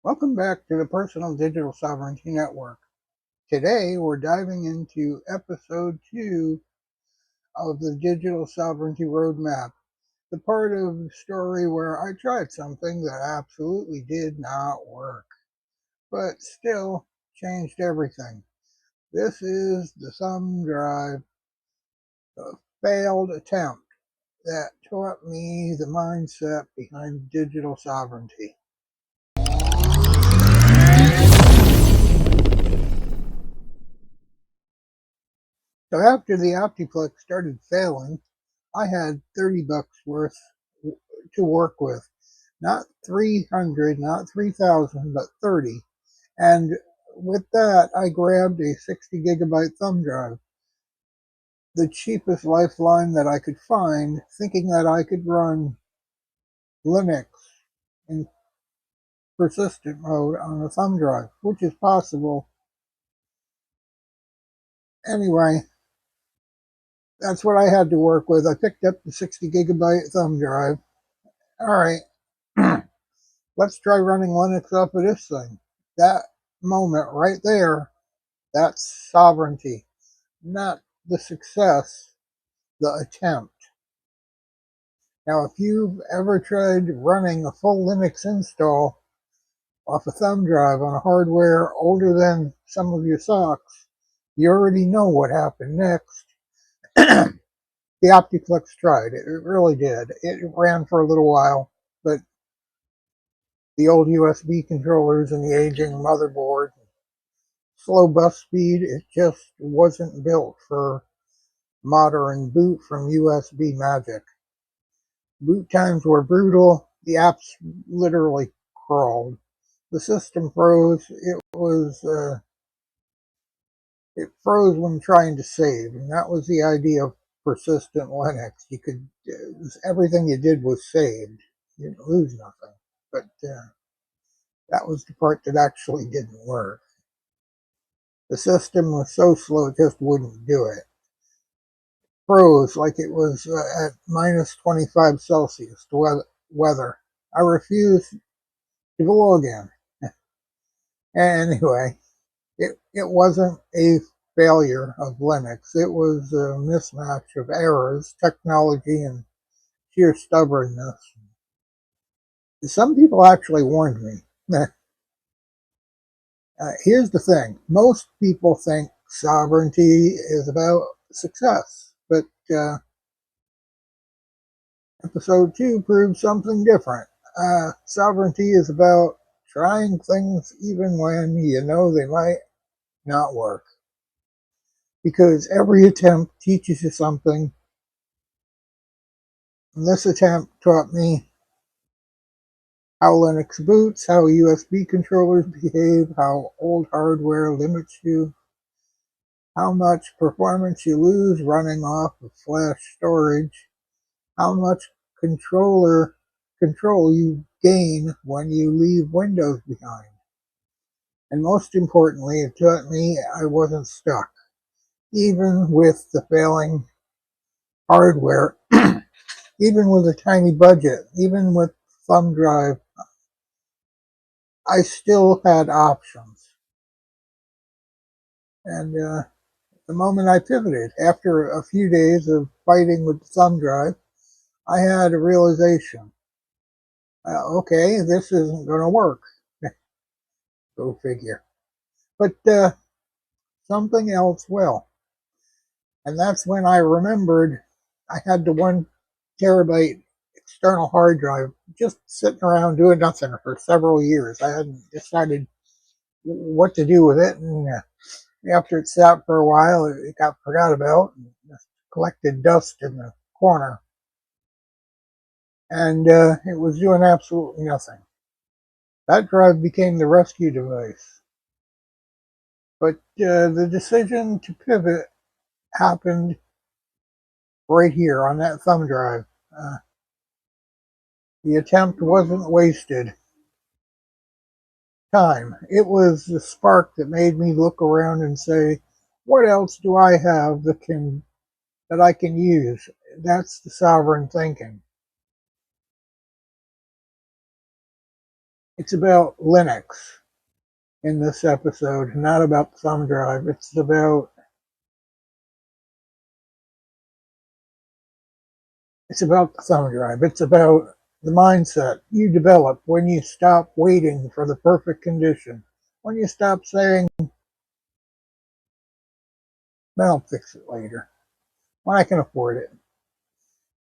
Welcome back to the Personal Digital Sovereignty Network. Today we're diving into episode 2 of the Digital Sovereignty Roadmap, the part of the story where I tried something that absolutely did not work, but still changed everything. This is the thumb drive, a failed attempt that taught me the mindset behind digital sovereignty. So after the Optiplex started failing, I had 30 bucks worth to work with. Not 300, not 3,000, but 30. And with that, I grabbed a 60 gigabyte thumb drive, the cheapest lifeline that I could find, thinking that I could run Linux in persistent mode on a thumb drive, which is possible. Anyway, that's what I had to work with. I picked up the 60 gigabyte thumb drive. All right, let's try running Linux off of this thing. That moment right there, that's sovereignty, not the success, the attempt. Now, if you've ever tried running a full Linux install off a thumb drive on a hardware older than some of your socks, you already know what happened next. The Optiplex tried. It really did. It ran for a little while, but the old USB controllers and the aging motherboard, slow bus speed, it just wasn't built for modern boot from USB magic. Boot times were brutal. The apps literally crawled. The system froze. It froze when trying to save, and that was the idea of persistent Linux. You could everything you did was saved. You didn't lose nothing. But that was the part that actually didn't work. The system was so slow it just wouldn't do it. Froze like it was at minus 25 Celsius, the weather. I refused to go again. Anyway, it wasn't a failure of Linux. It was a mismatch of errors, technology, and sheer stubbornness. Some people actually warned me. Here's the thing. Most people think sovereignty is about success, but episode 2 proves something different. Sovereignty is about trying things even when you know they might not work. Because every attempt teaches you something. And this attempt taught me how Linux boots, how USB controllers behave, how old hardware limits you, how much performance you lose running off of flash storage, how much control you gain when you leave Windows behind. And most importantly, it taught me I wasn't stuck, even with the failing hardware, even with a tiny budget, even with thumb drive, I still had options. And the moment I pivoted, after a few days of fighting with the thumb drive, I had a realization. Okay, this isn't going to work. Go figure. But something else will. And that's when I remembered I had the 1 terabyte external hard drive just sitting around doing nothing for several years. I hadn't decided what to do with it. And after it sat for a while, it got forgot about and just collected dust in the corner. And it was doing absolutely nothing. That drive became the rescue device. But the decision to pivot happened right here on that thumb drive. The attempt wasn't wasted time. It was the spark that made me look around and say, what else do I have that I can use? That's the sovereign thinking. It's about Linux in this episode, not about the thumb drive. It's about the thumb drive. It's about the mindset you develop when you stop waiting for the perfect condition. When you stop saying, "Well, I'll fix it later," when I can afford it.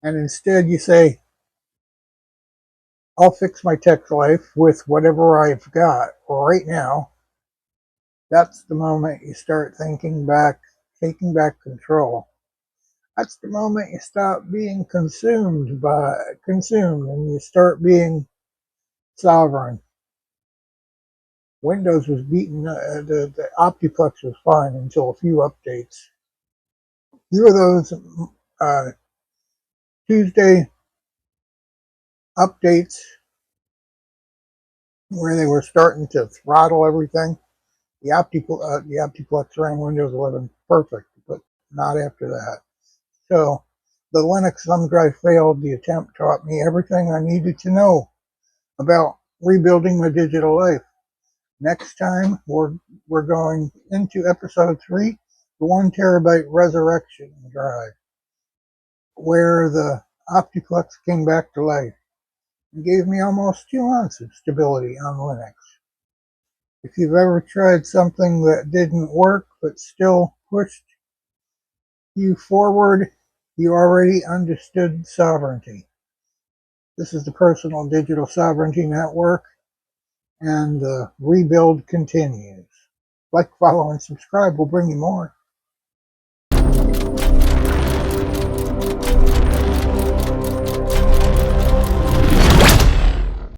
And instead you say, "I'll fix my tech life with whatever I've got right now." That's the moment you start thinking back, taking back control. That's the moment you stop being consumed and you start being sovereign. Windows was beaten, the Optiplex was fine until a few updates. There were those uh, Tuesday updates where they were starting to throttle everything. The Optiplex ran Windows 11 perfect, but not after that. So the Linux thumb drive failed. The attempt taught me everything I needed to know about rebuilding my digital life. Next time, we're going into episode 3, the 1 terabyte resurrection drive, where the Optiplex came back to life and gave me almost 2 months of stability on Linux. If you've ever tried something that didn't work but still pushed you forward, you already understood sovereignty. This is the Personal Digital Sovereignty Network, and the rebuild continues. Like, follow, and subscribe will bring you more.